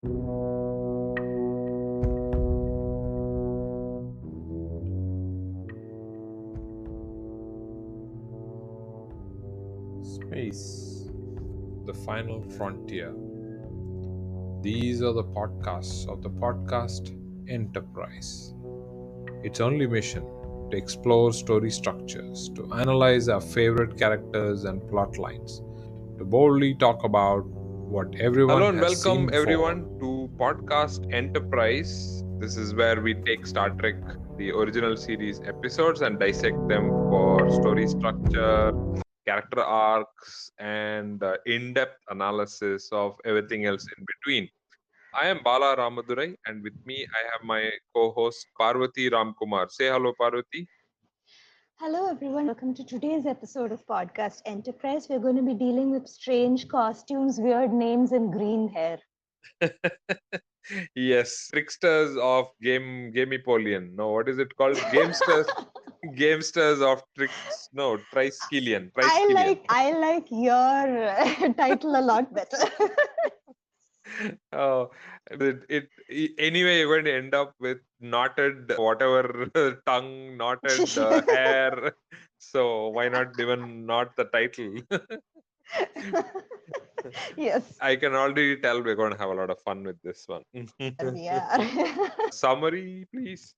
Space, the final frontier. These are the podcasts of the podcast Enterprise. Its only mission to explore story structures, to analyze our favorite characters and plot lines, to boldly talk about what everyone Hello and has welcome seen before. everyone to Podcast Enterprise. This is where we take Star Trek, the original series episodes, and dissect them for story structure, character arcs, and in depth analysis of everything else in between. I am Bala Ramudurai, and with me I have my co host Parvati Ramkumar. Say hello, Parvati. Hello, everyone. Welcome to today's episode of Podcast Enterprise. We're going to be dealing with strange costumes, weird names, and green hair. Yes, tricksters of Gamipolian. No, what is it called? Gamesters. Gamesters of tricks. No, Triskelion. Triskelion. I like your title a lot better. Oh, anyway, you're going to end up with knotted whatever tongue, knotted hair. So why not even not the title? Yes, I can already tell we're going to have a lot of fun with this one. we are. Summary, please.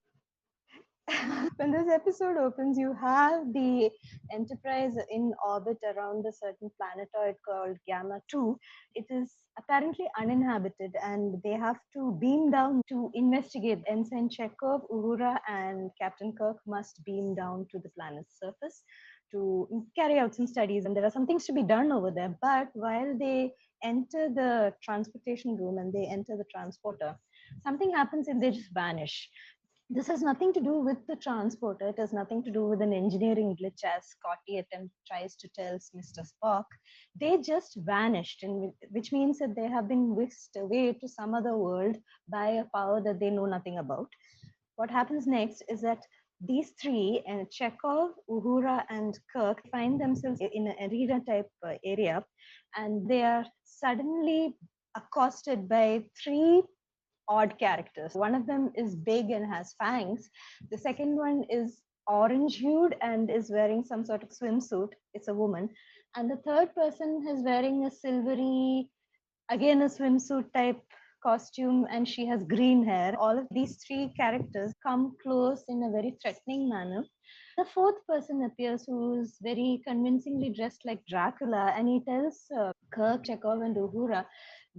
When this episode opens, you have the Enterprise in orbit around a certain planetoid called Gamma 2. It is apparently uninhabited, and they have to beam down to investigate. Ensign Chekov, Uhura, and Captain Kirk must beam down to the planet's surface to carry out some studies. And there are some things to be done over there. But while they enter the transportation room and they enter the transporter, something happens and they just vanish. This has nothing to do with the transporter. It has nothing to do with an engineering glitch, as Scotty tries to tell Mr. Spock. They just vanished, which means that they have been whisked away to some other world by a power that they know nothing about. What happens next is that these three, Chekhov, Uhura, and Kirk, find themselves in an arena type area, and they are suddenly accosted by three odd characters. One of them is big and has fangs. The second one is orange hued and is wearing some sort of swimsuit. It's a woman. And the third person is wearing a silvery, again, a swimsuit type costume, and she has green hair. All of these three characters come close in a very threatening manner. The fourth person appears who is very convincingly dressed like Dracula, and he tells Kirk, Chekhov, and Uhura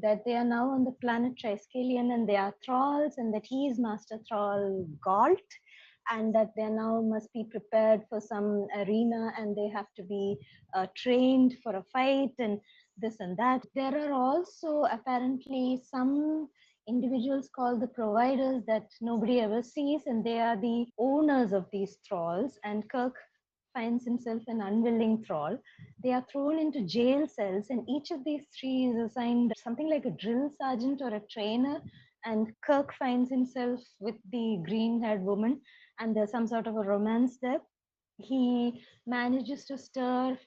that they are now on the planet Triskelion and they are thralls, and that he is Master Thrall Galt, and that they now must be prepared for some arena and they have to be trained for a fight and this and that. There are also apparently some individuals called the providers that nobody ever sees, and they are the owners of these thralls. And Kirk finds himself an unwilling thrall. They are thrown into jail cells, and each of these three is assigned something like a drill sergeant or a trainer. And Kirk finds himself with the green haired woman, and there's some sort of a romance there. He manages to stir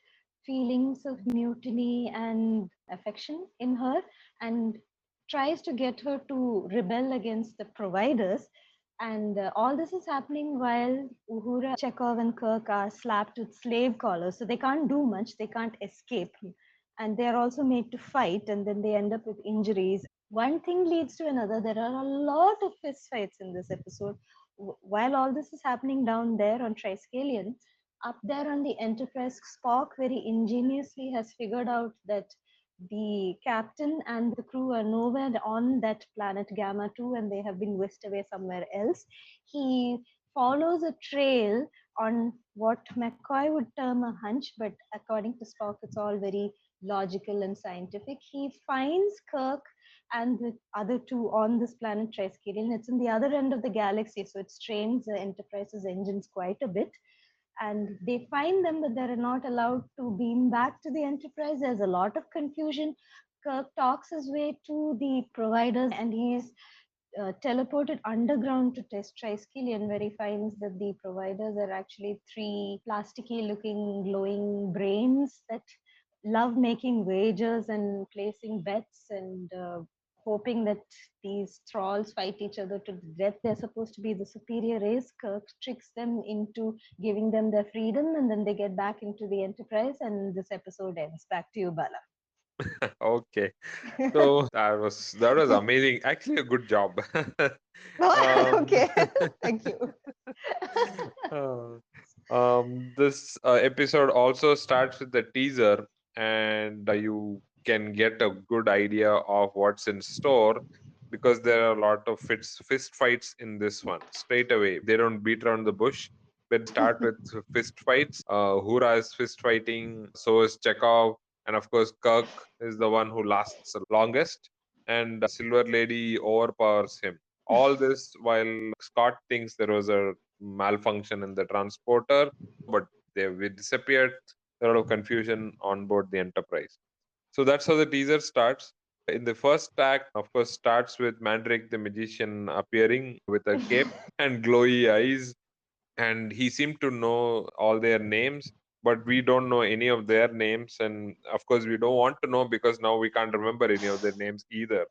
feelings of mutiny and affection in her and tries to get her to rebel against the providers. And all this is happening while Uhura, Chekhov, and Kirk are slapped with slave collars. So they can't do much, they can't escape. And they are also made to fight, and then they end up with injuries. One thing leads to another. There are a lot of fist fights in this episode. While all this is happening down there on Triskelion, up there on the Enterprise, Spock very ingeniously has figured out that the captain and the crew are nowhere on that planet Gamma 2 and they have been whisked away somewhere else. He follows a trail on what McCoy would term a hunch, but according to Spock, it's all very logical and scientific. He finds Kirk and the other two on this planet Triskelion. It's in the other end of the galaxy, so it strains the Enterprise's engines quite a bit. And they find them, but they're not allowed to beam back to the Enterprise. There's a lot of confusion. Kirk talks his way to the providers, and he's teleported underground to test Triskelion, where he finds that the providers are actually three plasticky looking glowing brains that love making wagers and placing bets and hoping that these thralls fight each other to the death. They're supposed to be the superior race. Kirk tricks them into giving them their freedom, and then they get back into the Enterprise, and this episode ends. Back to you, Bala. Okay. So that was amazing. Actually, a good job. um, Okay, thank you. uh, this episode also starts with the teaser, and you can get a good idea of what's in store because there are a lot of fist fights in this one straight away. They don't beat around the bush, but start with fist fights. Uhura is fist fighting, so is Chekov, and of course, Kirk is the one who lasts the longest, and Silver Lady overpowers him. All this while Scott thinks there was a malfunction in the transporter, but we disappeared. There are a lot of confusion on board the Enterprise. So that's how the teaser starts. In the first act, of course, starts with Mandrake the magician appearing with a cape and glowy eyes, and he seemed to know all their names, but we don't know any of their names, and of course we don't want to know because now we can't remember any of their names either.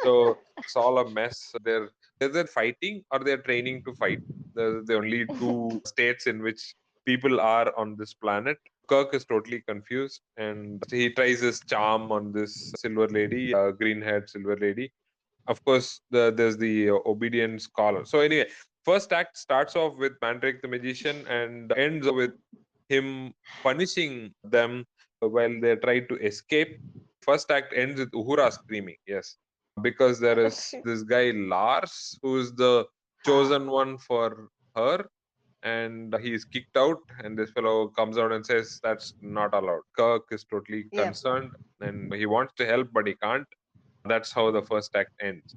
So it's all a mess. They're either fighting or they're training to fight. The only two states in which people are on this planet. Kirk is totally confused, and he tries his charm on this silver lady, green haired silver lady. Of course, there's the obedience collar. So anyway, first act starts off with Mandrake the magician and ends with him punishing them while they try to escape. First act ends with Uhura screaming. Yes, because there is this guy Lars who is the chosen one for her, and he is kicked out, and this fellow comes out and says that's not allowed. Kirk is totally Yep. concerned, and he wants to help but he can't. That's how the first act ends.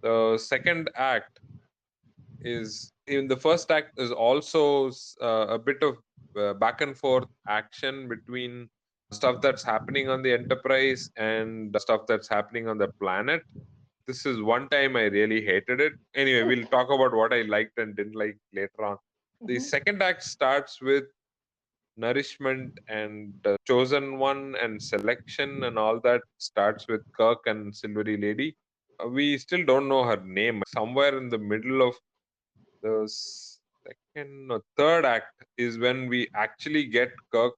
The second act is in the first act is also a bit of back and forth action between stuff that's happening on the Enterprise and the stuff that's happening on the planet. This is one time I really hated it. Anyway, we'll talk about what I liked and didn't like later on. The Mhm. second act starts with nourishment and chosen one and selection and all that starts with Kirk and Silvery Lady. We still don't know her name. Somewhere in the middle of the second or third act is when we actually get Kirk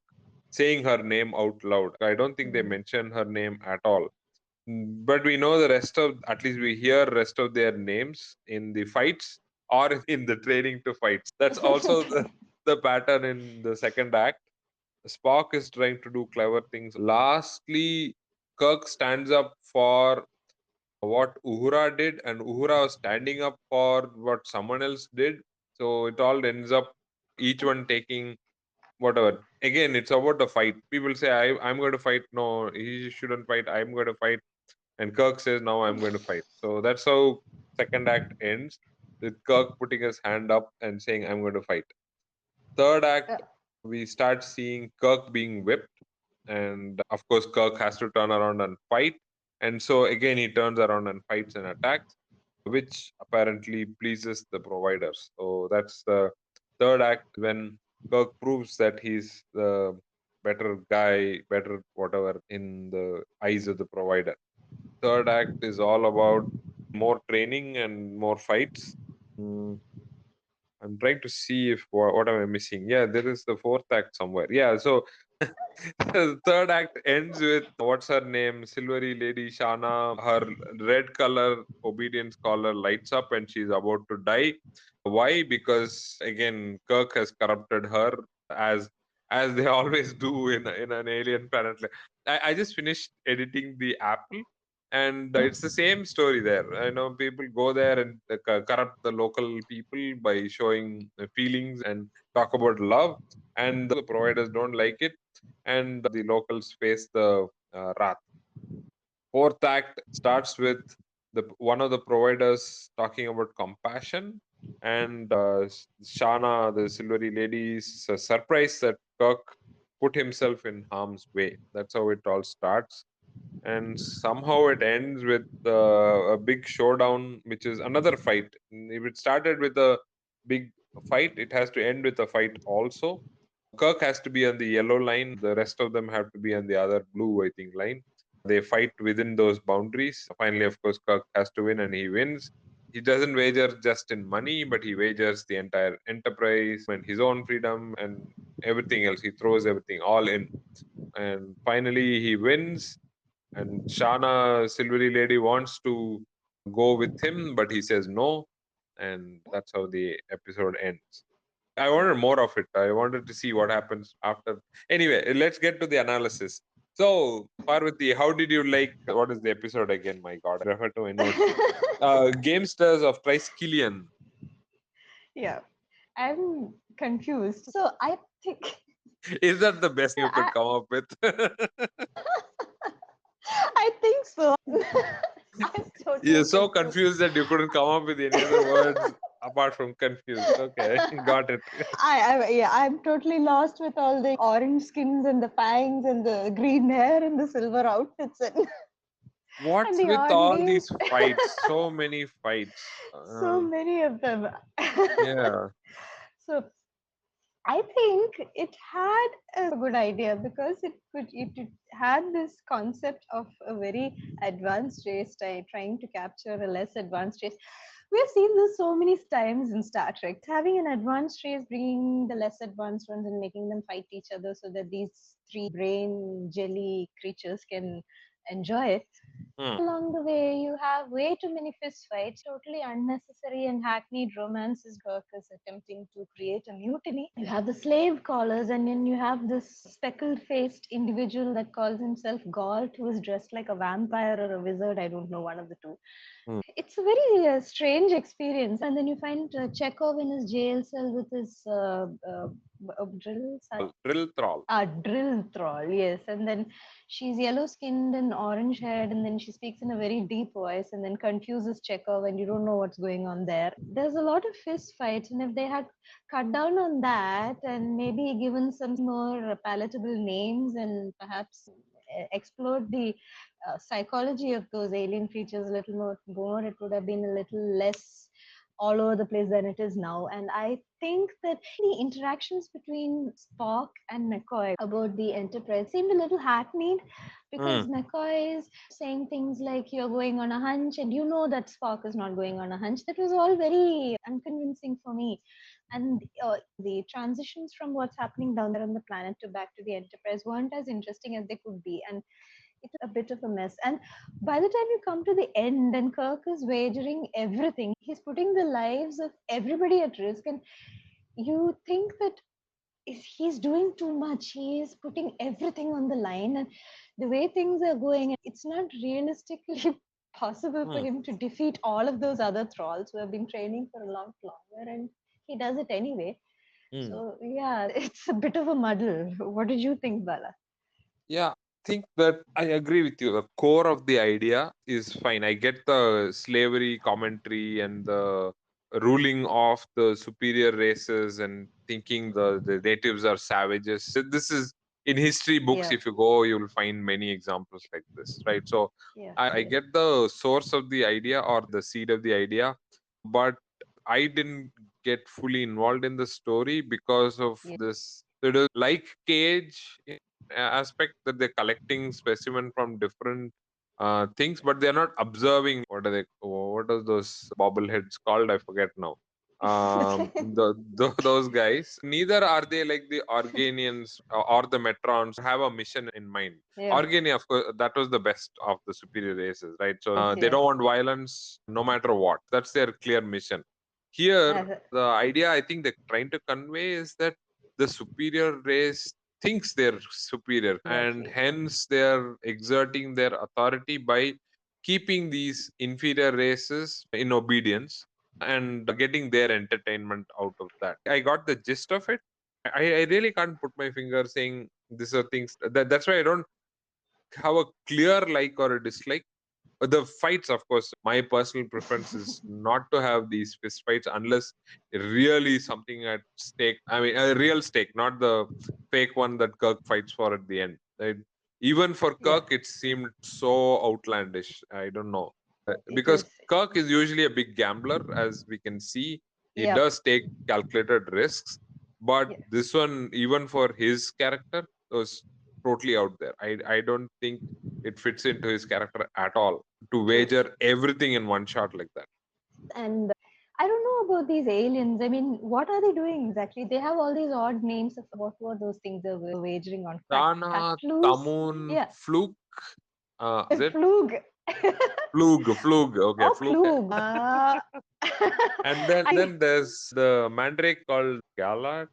saying her name out loud. I don't think they Mhm. mention her name at all. But we know the rest of, at least we hear rest of their names in the fights or in the training to fights. That's also the pattern in the second act. Spock is trying to do clever things. Lastly, Kirk stands up for what Uhura did, and Uhura was standing up for what someone else did. So it all ends up each one taking whatever. Again, it's about the fight. People say, I'm going to fight. No, he shouldn't fight. I'm going to fight. And Kirk says, now I'm going to fight. So that's how second act ends, with Kirk putting his hand up and saying, I'm going to fight. Third Uh, act, we start seeing Kirk being whipped, and of course Kirk has to turn around and fight, and so again he turns around and fights and attacks, which apparently pleases the providers. So that's the third act, when Kirk proves that he's the better guy, better whatever in the eyes of the provider. Third act is all about more training and more fights. Mm, I'm trying to see if what am I missing. Yeah, there is the fourth act somewhere. Yeah, so the third act ends with what's her name? Silvery Lady Shana. Her red color obedience collar lights up and she's about to die. Why? Because again, Kirk has corrupted her as as they always do in an alien planet. I just finished editing the Apple, and it's the same story there. I know people go there and corrupt the local people by showing feelings and talk about love, and the providers don't like it, and the locals face the wrath. Fourth act starts with the one of the providers talking about compassion, and Shana, the Silvery Lady, is surprised that Kirk put himself in harm's way. That's how it all starts, and somehow it ends with a big showdown, which is another fight. If it started with a big fight, it has to end with a fight also. Kirk has to be on the yellow line. The rest of them have to be on the other blue, I think, line. They fight within those boundaries. Finally, of course, Kirk has to win and he wins. He doesn't wager just in money, but he wagers the entire enterprise and his own freedom and everything else. He throws everything all in. And finally, he wins. And Shana, Silvery Lady, wants to go with him, but he says no. And that's how the episode ends. I wanted more of it. I wanted to see what happens after. Anyway, let's get to the analysis. So, Parvati, how did you like? What is the episode again? My God, I refer to my notes. Gamesters of Triskelion. Yeah, I'm confused. So I think Is that the best you could I, come up with? I think so. I'm You're totally so confused. confused that you couldn't come up with any other words apart from confused. Okay, got it. Yeah, I'm totally lost with all the orange skins and the fangs and the green hair and the silver outfits and What's the with odd all names. these fights? So many fights. So many of them. Yeah. So I think it had a good idea because it had this concept of a very advanced race trying to capture a less advanced race. We've seen this so many times in Star Trek. Having an advanced race, bringing the less advanced ones and making them fight each other so that these three brain jelly creatures can enjoy it. Hmm. Along the way, you have way too many fist fights, totally unnecessary and hackneyed romances. Kirk is attempting to create a mutiny. You have the slave callers, and then you have this speckled faced individual that calls himself Galt, who is dressed like a vampire or a wizard. I don't know, one of the two. Hmm. It's a very strange experience. And then you find Chekov in his jail cell with his drill Drill thrall. drill thrall, yes. And then she's yellow skinned and orange haired, and then she speaks in a very deep voice and then confuses Chekhov, and you don't know what's going on there. There's a lot of fist fights, and if they had cut down on that and maybe given some more palatable names and perhaps explored the psychology of those alien creatures a little more, it would have been a little less all over the place than it is now. And I think that the interactions between Spock and McCoy about the Enterprise seemed a little hackneyed because McCoy is saying things like you're going on a hunch, and you know that Spock is not going on a hunch. That was all very unconvincing for me. And the transitions from what's happening down there on the planet to back to the Enterprise weren't as interesting as they could be. And it's a bit of a mess. And by the time you come to the end and Kirk is wagering everything, he's putting the lives of everybody at risk. And you think that he's doing too much. He is putting everything on the line. And the way things are going, it's not realistically possible for him to defeat all of those other thralls who have been training for a lot longer. And he does it anyway. So, yeah, it's a bit of a muddle. What did you think, Bala? Yeah, think that I agree with you. The core of the idea is fine. I get the slavery commentary and the ruling of the superior races and thinking the natives are savages. So this is in history books. Yeah. If you go, you will find many examples like this, right? So Yeah. I get the source of the idea or the seed of the idea, but I didn't get fully involved in the story because of Yeah. this. It is like Cage aspect that they're collecting specimen from different things, but they're not observing. What are those bobbleheads called? I forget now. Those guys. Neither are they like the Organians or the Metrons have a mission in mind. Yeah. Organi, of course, that was the best of the superior races, right? So they Yeah. don't want violence no matter what. That's their clear mission. Here, the idea I think they're trying to convey is that the superior race thinks they're superior and Exactly. hence they're exerting their authority by keeping these inferior races in obedience and getting their entertainment out of that. I got the gist of it. I really can't put my finger saying these are things that's why I don't have a clear like or a dislike. The fights, of course, my personal preference is not to have these fist fights unless really something at stake. I mean, a real stake, not the fake one that Kirk fights for at the end. Right? Even for Yeah. Kirk, it seemed so outlandish. I don't know. It Because was. Kirk is usually a big gambler, as we can see. He Yeah. does take calculated risks. But Yeah. this one, even for his character, was totally out there. I don't think it fits into his character at all to True. wager everything in one shot like that. And I don't know about these aliens. I mean, what are they doing exactly? They have all these odd names of what were those things they were wagering on. Shana, Cutloose? Tamun, Yeah. Fluke. Is it Flug. Fluke? Okay, Oh, Fluke. Klug. And then I then there's the mandrake called Galat,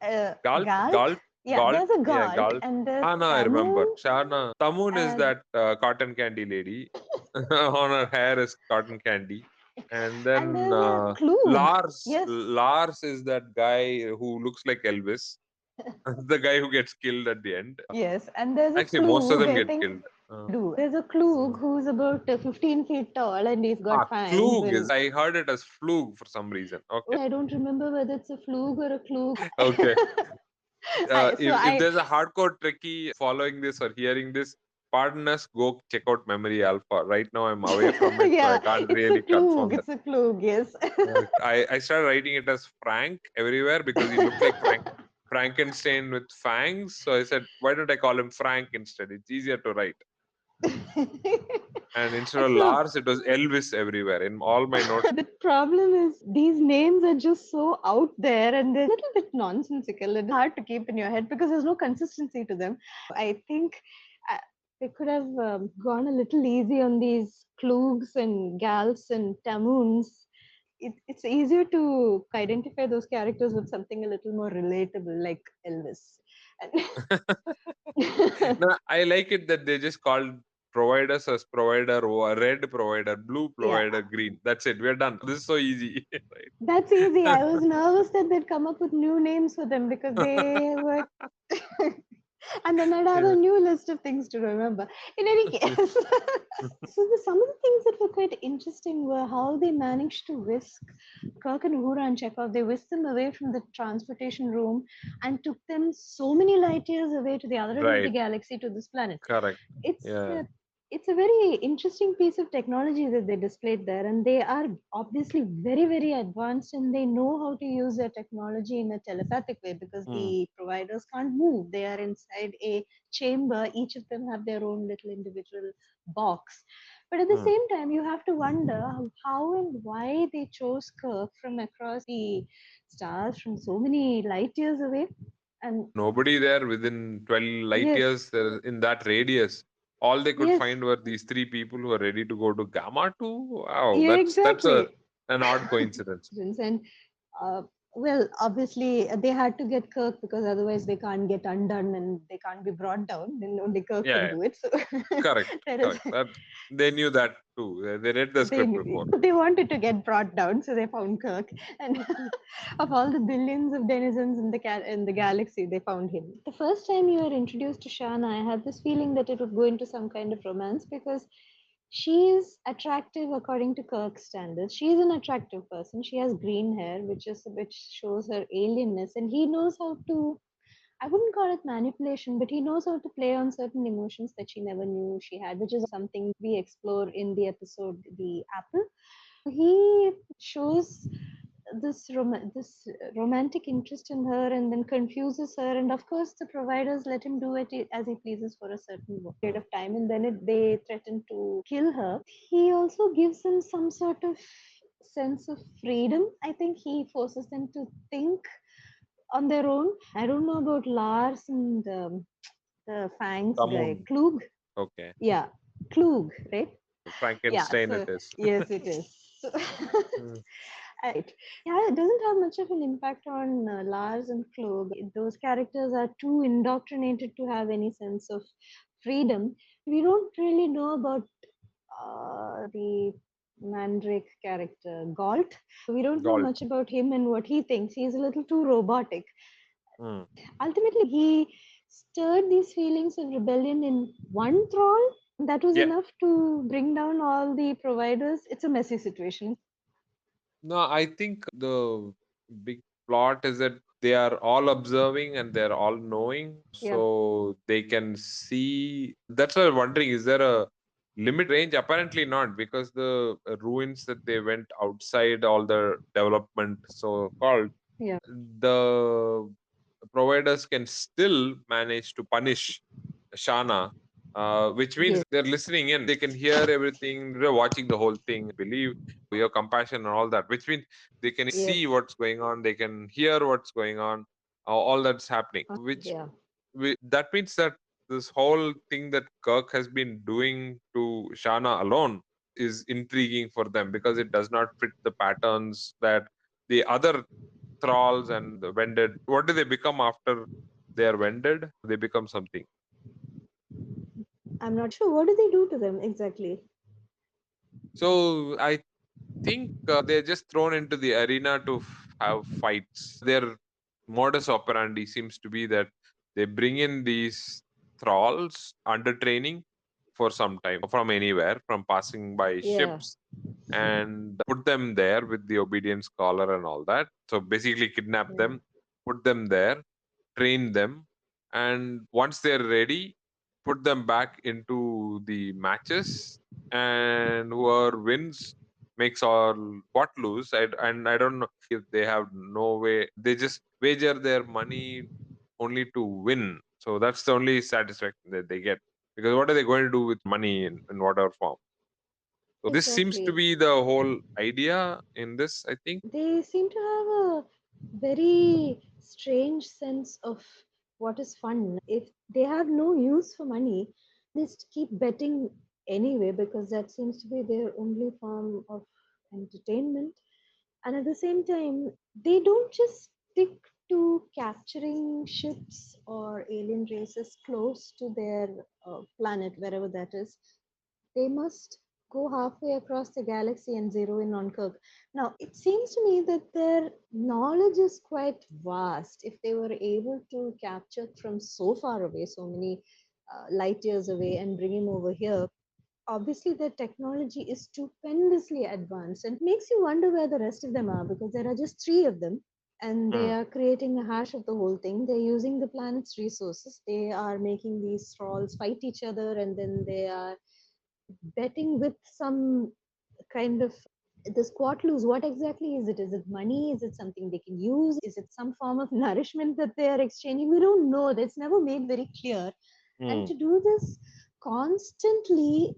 Galt, Galt. Galt, Yeah, Galt. there's a Yeah, Galt Galt. and there's Shana, I remember. Tamun Shana. Tamun is and that cotton candy lady. On her hair is cotton candy. And then there's a Klug. Yes. Lars is that guy who looks like Elvis, the guy who gets killed at the end. Yes, and there's a Actually, most of Klug, them I get think. killed. Do there's a Klug Mm. who's about 15 feet tall and he's got fangs Klug is. and I heard it as Flug for some reason. Okay. I don't remember whether it's a Flug or a Klug. Okay. So If I there's a hardcore trekkie following this or hearing this, pardon us, go check out Memory Alpha. Right now, I'm away from it, so I yeah, can't it's a really Klug. confirm that. It's a Klug. Yes. I started writing it as Frank everywhere because he looked like Frankenstein with fangs. So I said, why don't I call him Frank instead? It's easier to write. And instead of So Lars, it was Elvis everywhere in all my notes. the problem is these names are just so out there and they're a little bit nonsensical and hard to keep in your head because there's no consistency to them. I think uh, they could have gone a little easy on these Klugs and Gals and Tamoons. It's easier to identify those characters with something a little more relatable, like Elvis. No, I like it that they just called providers as provider, red provider, blue Yeah, provider, green. That's it. We're done. This is so easy, that's easy. I was right? nervous that they'd come up with new names for them because they were and then I'd have a Yeah. new list of things to remember. In any case, some of the things that were quite interesting were how they managed to whisk Kirk and Uhura and Chekov. They whisked them away from the transportation room and took them so many light years away to the other end of the Right. galaxy to this planet. Correct. It's Yeah. it's a very interesting piece of technology that they displayed there, and they are obviously very, very advanced, and they know how to use their technology in a telepathic way because Hmm. the providers can't move. They are inside a chamber. Each of them have their own little individual box. But at the Hmm. same time, you have to wonder how and why they chose Kirk from across the stars from so many light years away. And Nobody there within 12 light yes, years in that radius. All they could yes, find were these three people who are ready to go to Gamma 2. Wow, yeah, that's exactly. an odd coincidence. And uh, well, obviously they had to get Kirk because otherwise they can't get undone and they can't be brought down. Then only Kirk Yeah, can yeah. do it. So Correct, there is correct. They knew that too. They read the they script before. they wanted to get brought down, so they found Kirk. And of all the billions of denizens in in the galaxy, they found him. The first time you were introduced to Shana, I had this feeling that it would go into some kind of romance because she is attractive according to Kirk's standards. She is an attractive person. She has green hair, which shows her alienness, and he knows how to. I wouldn't call it manipulation, but he knows how to play on certain emotions that she never knew she had, which is something we explore in the episode The Apple. He shows this romantic interest in her and then confuses her, and of course the providers let him do it as he pleases for a certain period Hmm. of time, and then they threaten to kill her. He also gives them some sort of sense of freedom. I think he forces them to think on their own. I don't know about Lars and the Fangs guy Tamun. Klug. Okay. Yeah, Klug, right? Yeah, Frankenstein it so is. yes, it is. So, Hmm. right. Yeah, it doesn't have much of an impact on Lars and Klug. Those characters are too indoctrinated to have any sense of freedom. We don't really know about the Mandrake character, Galt. We don't know Galt. much about him and what he thinks. He's a little too robotic. Hmm. Ultimately, he stirred these feelings of rebellion in one thrall. That was Yeah. enough to bring down all the providers. It's a messy situation. No, I think the big plot is that they are all observing and they're all knowing, Yeah. so they can see. That's why I'm wondering: is there a limit range? Apparently not, because the ruins that they went outside all the development, so called, Yeah. the providers can still manage to punish. Shana, which means they're listening in. They can hear everything. They're watching the whole thing. Believe your compassion and all that. Which means they can see what's going on. They can hear what's going on. All that's happening. That means that this whole thing that Kirk has been doing to Shana alone is intriguing for them because it does not fit the patterns that the other thralls and the vended. What do they become after they are vended? They become something. I'm not sure. What do they do to them exactly? So I think they're just thrown into the arena to have fights. Their modus operandi seems to be that they bring in these thralls under training for some time from anywhere, from passing by ships, and put them there with the obedience collar and all that. So basically, kidnap them, put them there, train them, and once they're ready, put them back into the matches, and whoever wins makes all what lose. And I don't know if they have no way. They just wager their money only to win. So that's the only satisfaction that they get. Because what are they going to do with money in whatever form? So this seems to be the whole idea in this, I think. They seem to have a very strange sense of what is fun. If they have no use for money, they just keep betting anyway because that seems to be their only form of entertainment. And at the same time, they don't just stick to capturing ships or alien races close to their planet, wherever that is. They must go halfway across the galaxy and zero in on Kirk. Now, it seems to me that their knowledge is quite vast. If they were able to capture from so far away, so many light years away, and bring him over here, obviously their technology is stupendously advanced and makes you wonder where the rest of them are because there are just three of them and they Hmm. are creating a hash of the whole thing. They're using the planet's resources. They are making these thralls fight each other and then they are betting with some kind of the squat loose. What exactly is it? Is it money? Is it something they can use? Is it some form of nourishment that they are exchanging? We don't know. That's never made very clear. And Hmm. to do this constantly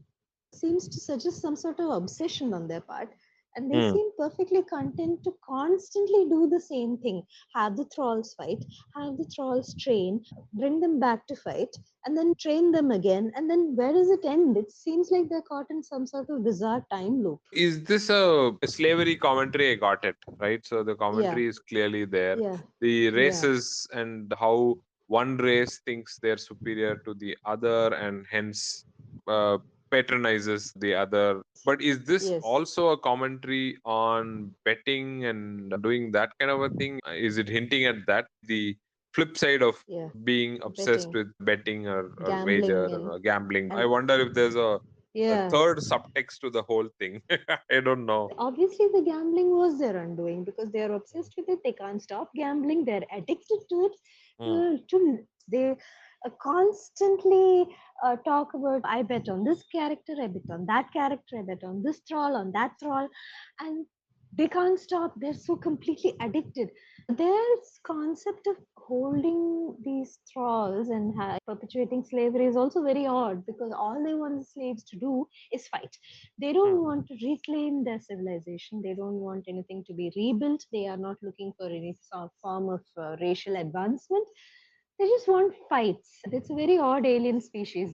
seems to suggest some sort of obsession on their part. And they Hmm. seem perfectly content to constantly do the same thing, have the thralls fight, have the thralls train, bring them back to fight, and then train them again. And then where does it end? It seems like they're caught in some sort of bizarre time loop. Is this a slavery commentary? I got it, right? So the Yeah, commentary is clearly there. yeah, The yeah. races and how one race thinks they're superior to the other and hence uh, patronizes the other. But is this Yes, also a commentary on betting and doing that kind of a thing? Is it hinting at that? The flip side of yeah. being obsessed Betting, with betting or wager gambling, or gambling. I and wonder if there's a yeah. third subtext to the whole thing. I don't know. Obviously the gambling was their undoing because they are obsessed with it. They can't stop gambling. They're addicted to it. Hmm. They constantly talk about, I bet on this character, I bet on that character, I bet on this thrall, on that thrall, and they can't stop. They're so completely addicted. Their concept of holding these thralls and perpetuating slavery is also very odd because all they want the slaves to do is fight. They Hmm. don't want to reclaim their civilization. They don't want anything to be rebuilt. They are not looking for any sort of form of racial advancement. They just want fights. It's a very odd alien species.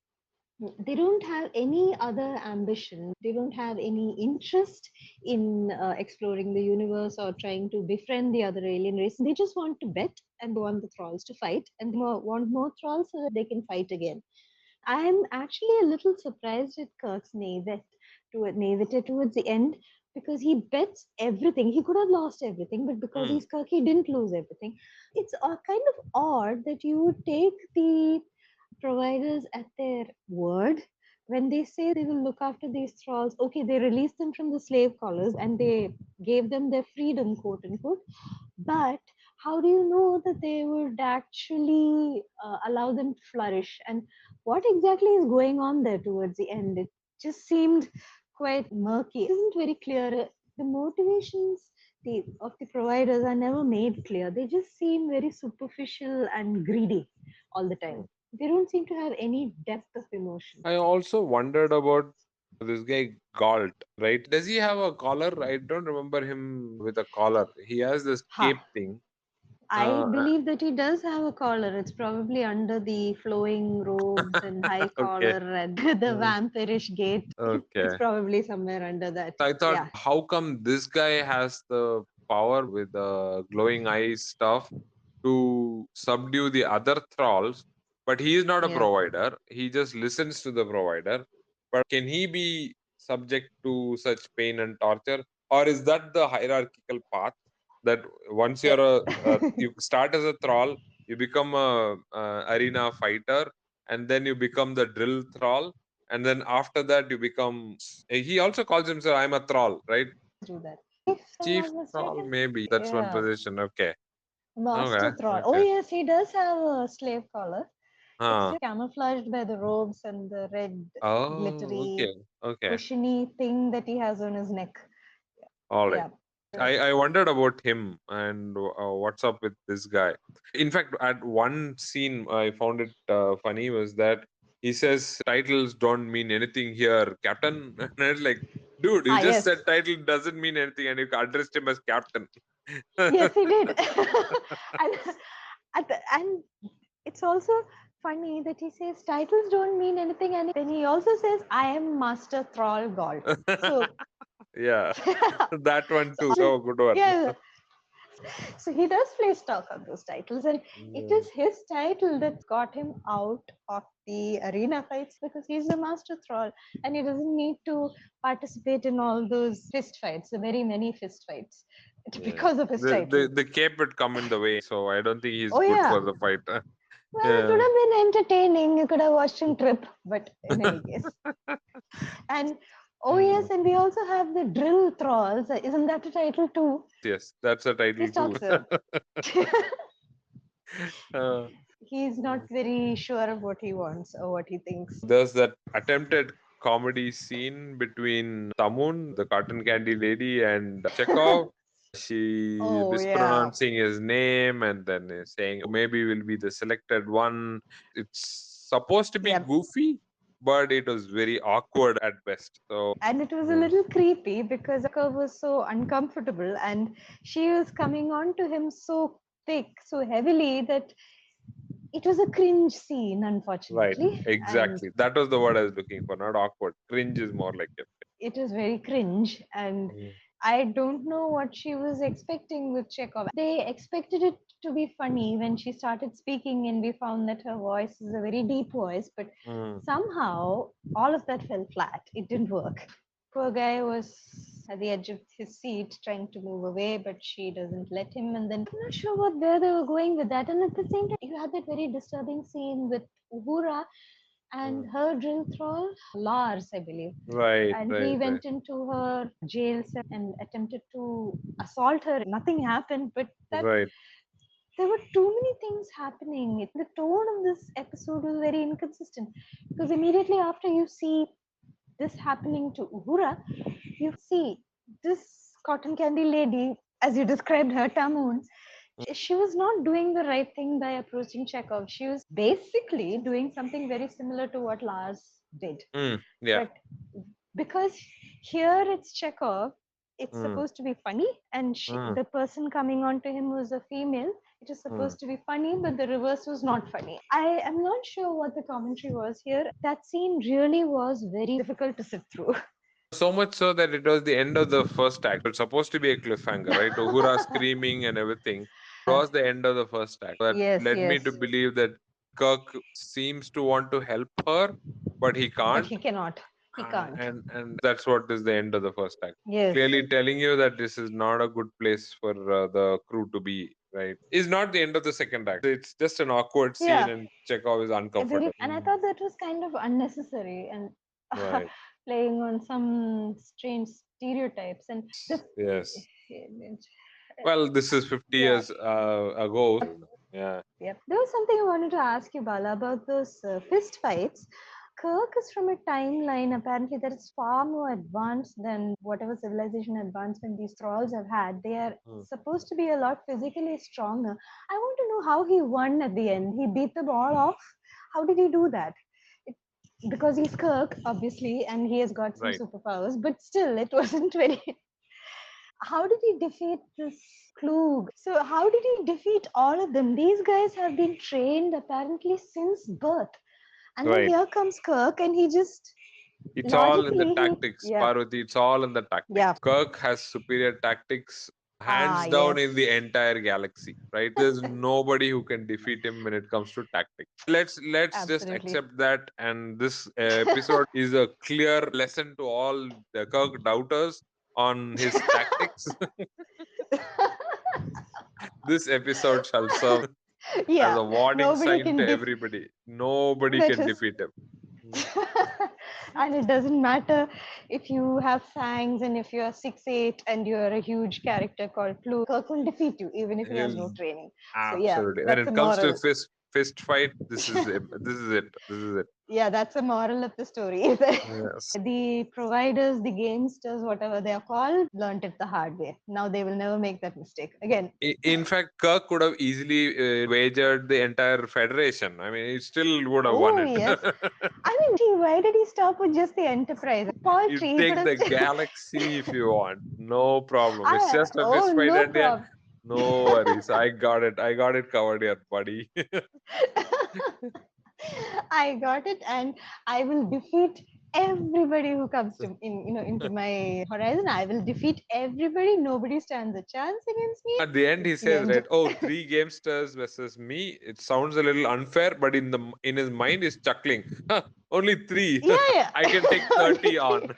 They don't have any other ambition. They don't have any interest in exploring the universe or trying to befriend the other alien race. They just want to bet and they want the thralls to fight and they want more thralls so that they can fight again. I'm actually a little surprised at Kirk's naivete towards the end because he bets everything. He could have lost everything, but because Hmm. he's Kirk, he didn't lose everything. It's kind of odd that you would take the providers at their word when they say they will look after these thralls. Okay, they released them from the slave collars and they gave them their freedom, quote unquote. But how do you know that they would actually allow them to flourish? And what exactly is going on there towards the end? It just seemed quite murky. It isn't very clear. The motivations of the providers are never made clear. They just seem very superficial and greedy all the Hmm. time. They don't seem to have any depth of emotion. I also wondered about this guy Galt, right? Does he have a collar? I don't remember him with a collar. He has this Ha! cape thing. I Uh, believe that he does have a collar. It's probably under the flowing robes and high okay. collar and the Mm, vampirish gait. It's okay. probably somewhere under that. I thought, Yeah. how come this guy has the power with the glowing eyes stuff to subdue the other thralls, but he is not a Yeah. provider. He just listens to the provider. But can he be subject to such pain and torture, or is that the hierarchical path that once Yeah. you start as a thrall, you become a arena fighter, and then you become the drill thrall, and then after that you become. He also calls himself I'm a thrall, right? Do that. If I'm Chief not thrall, mistaken. maybe that's one Yeah. position. Okay, Master okay, thrall. Oh okay. yes, he does have a slave collar. It's Huh. just camouflaged by the robes and the red Oh, okay, glittery okay. cushiony thing that he has on his neck. All right. Yeah. I wondered about him and what's up with this guy. In fact, at one scene, I found it funny was that he says titles don't mean anything here, Captain. And it's like, dude, you Ah just yes. said title doesn't mean anything, and you addressed him as Captain. Yes, he did. and, and it's also funny that he says titles don't mean anything, and then he also says, I am Master Thrall God. So, Yeah, that one too. so So good one. yeah, so he does play stock on those titles, and it Mm, is his title that got him out of the arena fights because he's the master thrall and he doesn't need to participate in all those fist fights, the very many fist fights, yeah. because of his The title. the cape would come in the way, so I don't think he's Oh good for yeah. the fight. Well, it would Yeah. have been entertaining. You could have watched him trip, but in any case. And oh yes, Mm. and we also have the drill thralls. Isn't that a title too? Yes, that's a title Please too. talk, sir. Uh, He's not very sure of what he wants or what he thinks. there's that attempted comedy scene between Tamun, the cotton candy lady, and Chekov. She Oh yeah. mispronouncing his name and then saying, "Oh, maybe we'll be the selected one." It's supposed to be Yep. goofy, but it was very awkward at best. So, And it was a mm, little creepy because Chekov was so uncomfortable and she was coming on to him so thick, so heavily that it was a cringe scene, right, unfortunately. And exactly. That was the word I was looking for, not awkward. Cringe is more like it. it was very cringe. And Mm, I don't know what she was expecting with Chekhov. They expected it to be funny when she started speaking, and we found that her voice is a very deep voice, but mm, somehow all of that fell flat. It didn't work. Poor guy was at the edge of his seat trying to move away, but she doesn't let him. And then I'm not sure where they were going with that. And at the same time, you had that very disturbing scene with Uhura and mm. her drill thrall, Lars, I believe. Right, And right, he right, went into her jail cell and attempted to assault her. Nothing happened, but that right. there were too many things happening. The tone of this episode was very inconsistent because immediately after you see this happening to Uhura, you see this cotton candy lady, as you described her, Tamun, she was not doing the right thing by approaching Chekhov. She was basically doing something very similar to what Lars did. Mm, yeah. But because here it's Chekhov, it's Mm, supposed to be funny, and mm, the person coming on to him was a female. It is mm. supposed to be funny, but the reverse was not funny. I am not sure what the commentary was here. That scene really was very difficult to sit through. So much so that it was the end of the first act. It's supposed to be a cliffhanger, right? Uhura screaming and everything. It was the end of the first act. That Yes, led me yes. to believe that Kirk seems to want to help her, but he But can't. he cannot. He can't. And that's what is the end of the first act. Yes. Clearly telling you that this is not a good place for the crew to be, right? Is not the end of the second act. It's just an awkward scene Yeah. and Chekhov is Very, uncomfortable. and I thought that was kind of unnecessary and Right. playing on some strange stereotypes. And the Yes. Well, this is 50 yeah, years ago. Yeah. yep. There was something I wanted to ask you, Bala, about those fist fights. Kirk is from a timeline apparently that is far more advanced than whatever civilization advancement these thralls have had. They are Mm. supposed to be a lot physically stronger. I want to know how he won at the end. He beat them all off. How did he do that? It, because he's Kirk, obviously, and he has got some Right. superpowers, but still, it wasn't very. How did he defeat this Klug? So, how did he defeat all of them? These guys have been trained apparently since birth. And then Right. here comes Kirk, and he just It's all in the logically, tactics, yeah, Parvati. It's all in the yeah. tactics. Kirk has superior tactics, Ah, hands down yes. in the entire galaxy. Right? There's nobody who can defeat him when it comes to tactics. Let's just Absolutely. accept that. And this episode is a clear lesson to all the Kirk doubters on his tactics. This episode shall serve as Yeah, a warning nobody sign can to defeat everybody. Nobody that can is. defeat him. Mm. And it doesn't matter if you have fangs and if you're 6'8" and you're a huge character called Clue, Kirk will defeat you even if he has no He'll training. So yeah, absolutely. When that's a it comes to moral. fist fight, this is it. This is it. This is it. Yeah, that's a moral of the story. Yes. The providers, the gamesters, whatever they are called, learned it the hard way. Now they will never make that mistake again. In fact, Kirk could have easily wagered the entire federation. I mean, he still would have won Oh it. yes. I mean, why did he stop with just the Enterprise? You Poetry, he could take have. the galaxy if you want. No problem. It's I just a oh fist fight no at the end. problem. No worries. I got it. I got it covered here, buddy. I got it, and I will defeat everybody who comes to into my horizon. I will defeat everybody. Nobody stands a chance against me. At the end, he It's the says, end. "Right, oh, three gamesters versus me." It sounds a little unfair, but in his mind, he's chuckling. Huh, only three. Yeah, I can take yeah. Only 30 three. on.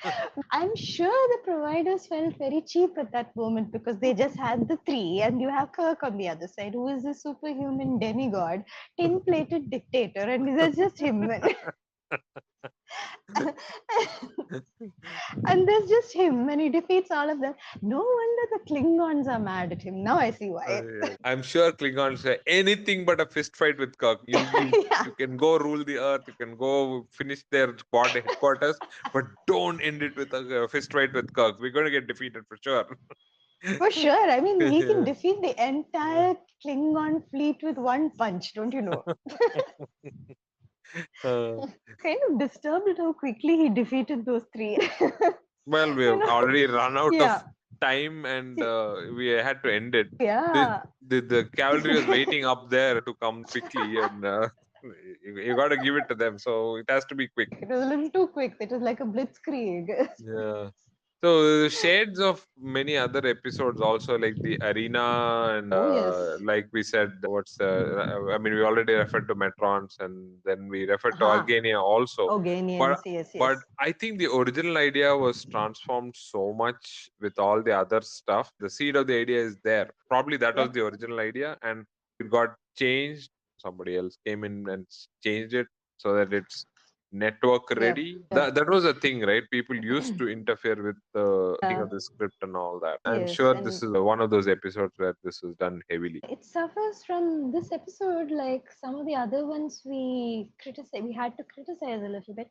I'm sure the providers felt very cheap at that moment because they just had the three, and you have Kirk on the other side, who is a superhuman demigod, tin-plated dictator, and that's just him. And there's just him, and he defeats all of them. No wonder the Klingons are mad at him. Now I see why. I'm sure Klingons say anything but a fist fight with Kirk. Yeah, You can go rule the Earth. You can go finish their squad headquarters, but don't end it with a fist fight with Kirk. We're going to get defeated for sure. for sure. I mean, he can Yeah. defeat the entire Klingon fleet with one punch, don't you know? Uh, Kind of disturbed at how quickly he defeated those three. well, we You have know? already run out of Yeah, time, and we had to end it. yeah. The cavalry was waiting up there to come quickly, and you got to give it to them. So it has to be quick. It was a little too quick. It was like a blitzkrieg. Yeah. So shades of many other episodes also, like the arena, and Oh yes. like we said, I mean, we already referred to Metrons, and then we referred to Aha. Organia also. Organians, But yes, yes. but I think the original idea was transformed so much with all the other stuff. The seed of the idea is there. Probably that was Yep. the original idea, and it got changed. Somebody else came in and changed it so that it's network Yep. ready. That was a thing, right? People used to interfere with the writing Yeah. of the script and all that. I'm Yes, sure this and is one of those episodes where this was done heavily. it suffers from this episode like some of the other ones we had to criticize a little bit.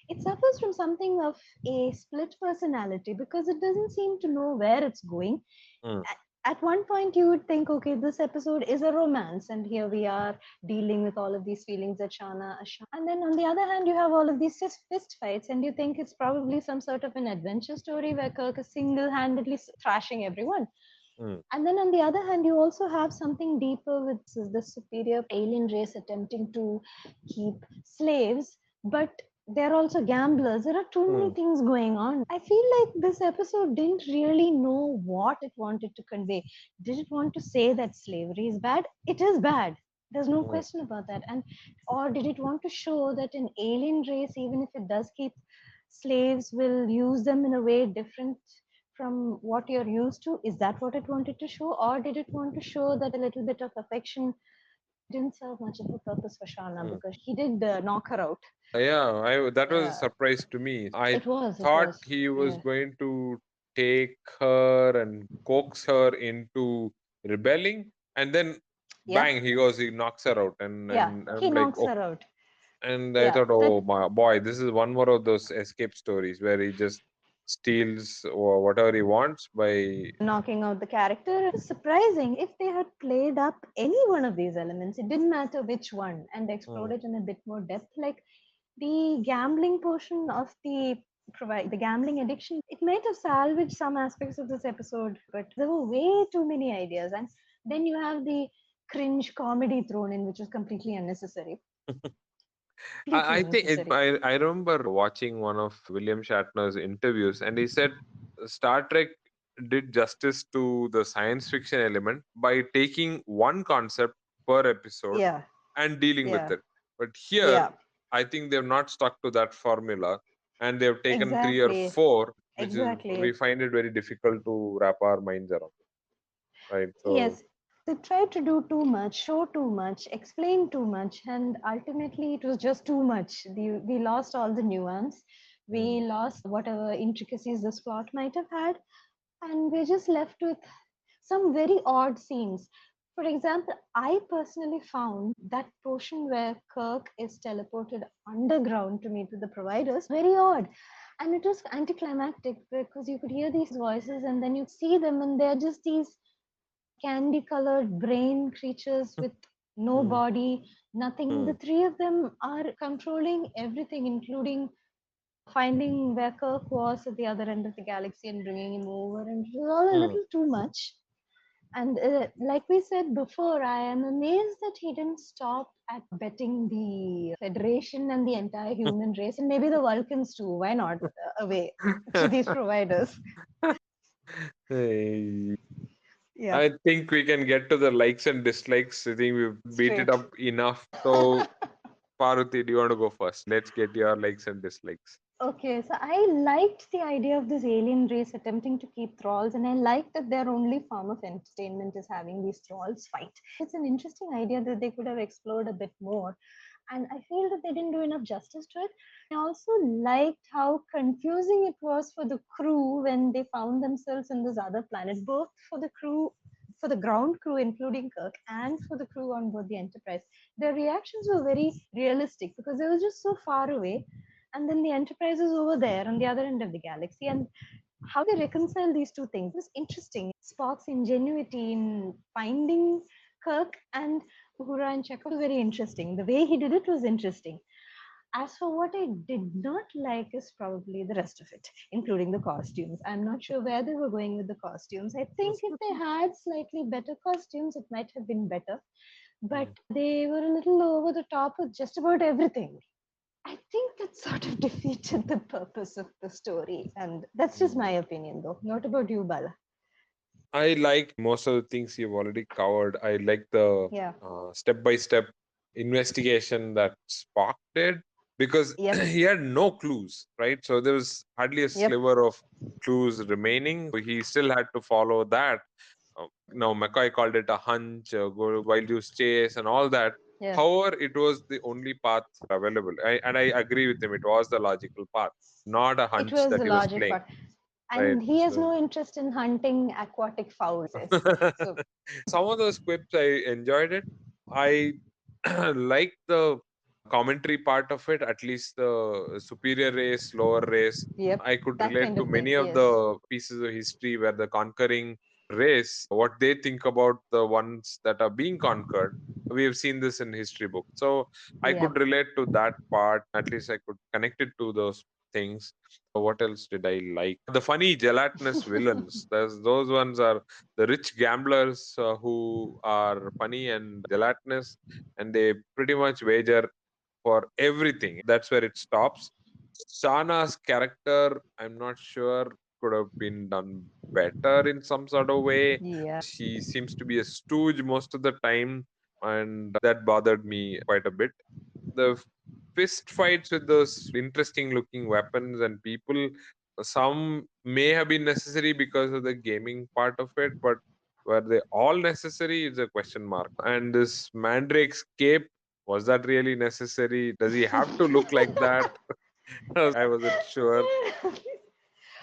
It suffers from something of a split personality because it doesn't seem to know where it's going. Mm, At one point you would think, okay, this episode is a romance, and here we are dealing with all of these feelings that Shana, and then on the other hand you have all of these fist fights, and you think it's probably some sort of an adventure story where Kirk is single-handedly thrashing everyone. mm, And then on the other hand, you also have something deeper with the superior alien race attempting to keep slaves, but they're also gamblers. There are too many mm, things going on. I feel like this episode didn't really know what it wanted to convey. Did it want to say that slavery is bad? It is bad. There's no mm, question about that. And or did it want to show that an alien race, even if it does keep slaves, will use them in a way different from what you're used to? Is that what it wanted to show? Or did it want to show that a little bit of affection didn't serve much of a purpose for Shana mm. because he did knock her out? Yeah, that was a Yeah, surprise to me. I it thought was. he was Yeah. going to take her and coax her into rebelling, and then Yeah, bang, he knocks her out, yeah, and he I'm like, knocks her out. and I Yeah, thought, that oh my boy, this is one more of those escape stories where he just steals or whatever he wants by. knocking out the character. It was surprising if they had played up any one of these elements. It didn't matter which one, and explored Mm. it in a bit more depth. Like the gambling portion of the gambling addiction, it might have salvaged some aspects of this episode, but there were way too many ideas. And then you have the cringe comedy thrown in, which was completely unnecessary. Completely I think unnecessary. I remember watching one of William Shatner's interviews, and he said Star Trek did justice to the science fiction element by taking one concept per episode Yeah, and dealing with yeah, it. But here, yeah. I think they've not stuck to that formula, and they've taken three or Exactly, four, which is we exactly. find it very difficult to wrap our minds around. Right. So. Yes, they tried to do too much, show too much, explain too much, and ultimately it was just too much. We lost all the nuance. We Mm, lost whatever intricacies this plot might have had, and we're just left with some very odd scenes. For example, I personally found that portion where Kirk is teleported underground to meet with the providers very odd. And it was anticlimactic because you could hear these voices and then you see them, and they're just these candy colored brain creatures with no mm, body, nothing. The mm, three of them are controlling everything, including finding where Kirk was at the other end of the galaxy and bringing him over. And it was all a mm. little too much. And like we said before, I am amazed that he didn't stop at betting the Federation and the entire human race, and maybe the Vulcans too. Why not? Away to these providers. Hey, Yeah, I think we can get to the likes and dislikes. I think we've beat it straight. up enough. So, Parvati, do you want to go first? Let's get your likes and dislikes. Okay, so I liked the idea of this alien race attempting to keep thralls, and I liked that their only form of entertainment is having these thralls fight. It's an interesting idea that they could have explored a bit more, and I feel that they didn't do enough justice to it. I also liked how confusing it was for the crew when they found themselves in this other planet, both for the crew, for the ground crew, including Kirk, and for the crew on board the Enterprise. Their reactions were very realistic because they were just so far away, and then the Enterprise is over there on the other end of the galaxy, and how they reconcile these two things was interesting. Spock's ingenuity in finding Kirk and Uhura and Chekov was very interesting. The way he did it was interesting. As for what I did not like is probably the rest of it, including the costumes. I'm not sure where they were going with the costumes. I think if they had slightly better costumes, it might have been better. But Mm, they were a little over the top with just about everything. I think that sort of defeated the purpose of the story. And that's just my mm. opinion, though. Not about you, Bala. I like most of the things you've already covered. I like the Yeah. step by step investigation that Spock did because Yep. he had no clues, right? So there was hardly a Yep. sliver of clues remaining. He still had to follow that. Now, McCoy called it a hunch, go wild goose chase, and all that. Yeah. However, it was the only path available. And I agree with him. It was the logical path, not a It hunch was that the he was logic playing, part. right? And he has So. no interest in hunting aquatic fowls, I see. So, Some of those quips I enjoyed it. I like the commentary part of it, at least the superior race, lower race. yep. I could That relate kind to of thing. many of Yes. the pieces of history where the conquering race, what they think about the ones that are being conquered. We have seen this in history books. So I Yep. could relate to that part. At least I could connect it to those things. What else did I like? The funny gelatinous villains. Those ones are the rich gamblers who are funny and gelatinous, and they pretty much wager for everything. That's where it stops. Shana's character, I'm not sure, could have been done better in some sort of way. Yeah. She seems to be a stooge most of the time, and that bothered me quite a bit. The fist fights with those interesting looking weapons and people, some may have been necessary because of the gaming part of it, but were they all necessary is a question mark. And this Mandrake's cape, was that really necessary? Does he have to look like that? I wasn't sure.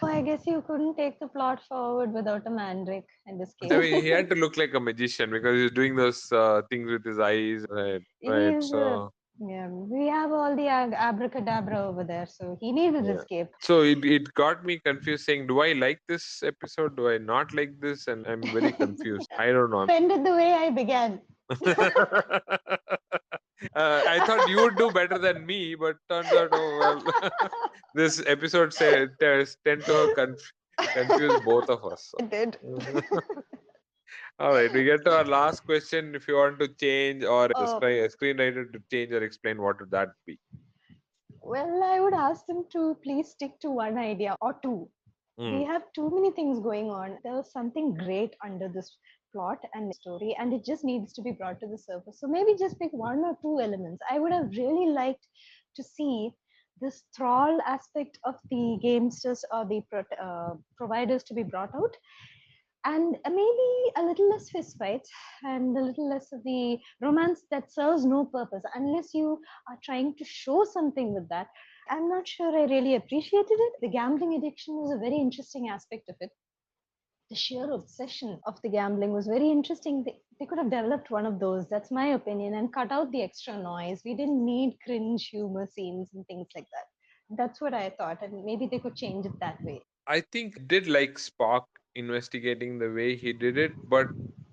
Oh, I guess you couldn't take the plot forward without a mandrake and I escape. mean, he had to look like a magician because he's doing those things with his eyes, right? Right. He's So. Yeah, we have all the abracadabra over there, so he needed Yeah. escape. So it got me confused saying, do I like this episode? Do I not like this? And I'm very confused. I don't know. Ended the way I began. I thought you would do better than me, but turns out, oh well, this episode tend to confuse both of us. It did. All right, we get to our last question. If you want to change or the Oh, screenwriter to change or explain, what would that be? well, I would ask them to please stick to one idea or two. We Mm. have too many things going on. There's something great under this plot and story, and it just needs to be brought to the surface. So maybe just pick one or two elements. I would have really liked to see this thrall aspect of the gamesters or the providers to be brought out, and maybe a little less fist fights and a little less of the romance that serves no purpose unless you are trying to show something with that. I'm not sure I really appreciated it. The gambling addiction was a very interesting aspect of it. The sheer obsession of the gambling was very interesting. They could have developed one of those, that's my opinion, and cut out the extra noise. We didn't need cringe humor scenes and things like that. That's what I thought, and maybe they could change it that way. I think I did like Spock investigating the way he did it, but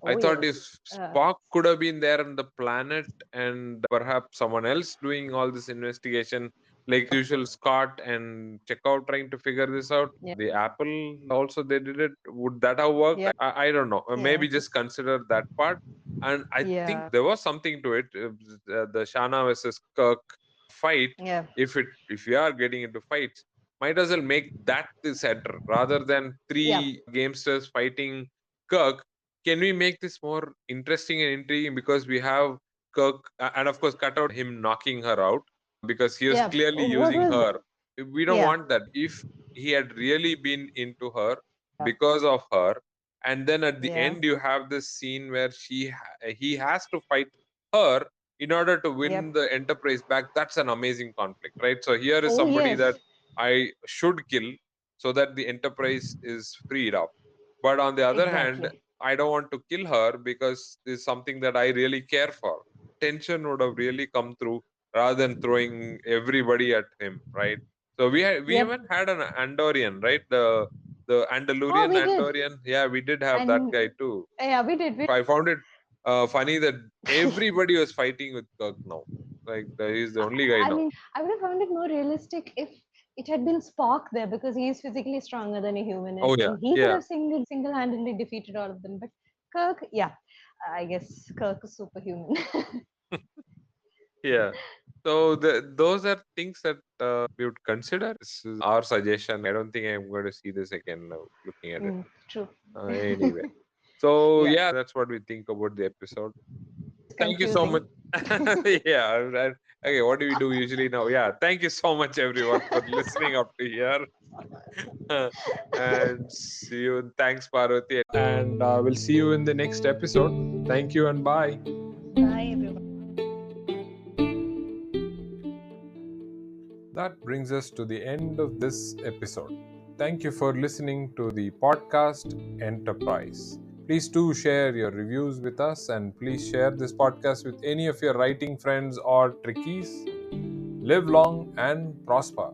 I Oh, thought yes. if Spock could have been there on the planet and perhaps someone else doing all this investigation, like usual Scott and Chekov trying to figure this out, Yeah. the Apple also they did it. Would that have worked? Yeah. I don't know. Maybe just consider that part. And I think Yeah. there was something to it. The Shana versus Kirk fight. Yeah. If we are getting into fights, might as well make that the center rather than Yeah. three gamesters fighting Kirk. Can we make this more interesting and intriguing because we have Kirk and of course cut out him knocking her out because he was Yeah. clearly What using was? her. We don't Yeah. want that. If he had really been into her because of her, and then at the Yeah. end you have this scene where he has to fight her in order to win Yep. the Enterprise back. That's an amazing conflict, right? So here is Oh, somebody yes. that I should kill so that the Enterprise is freed up. But on the other hand, Exactly. I don't want to kill her because it's something that I really care for. Tension would have really come through rather than throwing everybody at him, right? So we Yep. haven't had an Andorian, right? The Oh, Andalurian we did. Andorian. Yeah, we did have that And guy too. yeah, we did. I found it funny that everybody was fighting with Kirk now. Like he's the only guy I now. mean, I would have found it more realistic if it had been Spock there because he is physically stronger than a human, Oh yeah, and he could yeah. have single-handedly defeated all of them. But Kirk, yeah, I guess Kirk is superhuman. Yeah. So those are things that we would consider. This is our suggestion. I don't think I'm going to see this again now, looking at it. True. Anyway. So Yeah, yeah, that's what we think about the episode. Thank you so much. confusing. Yeah. Okay, what do we do usually now? Yeah. Thank you so much everyone for listening up to here. And see you. Thanks, Parvati. And we'll see you in the next episode. Thank you and bye. Bye, everyone. That brings us to the end of this episode. Thank you for listening to the podcast Enterprise. Please do share your reviews with us and please share this podcast with any of your writing friends or trickies. Live long and prosper.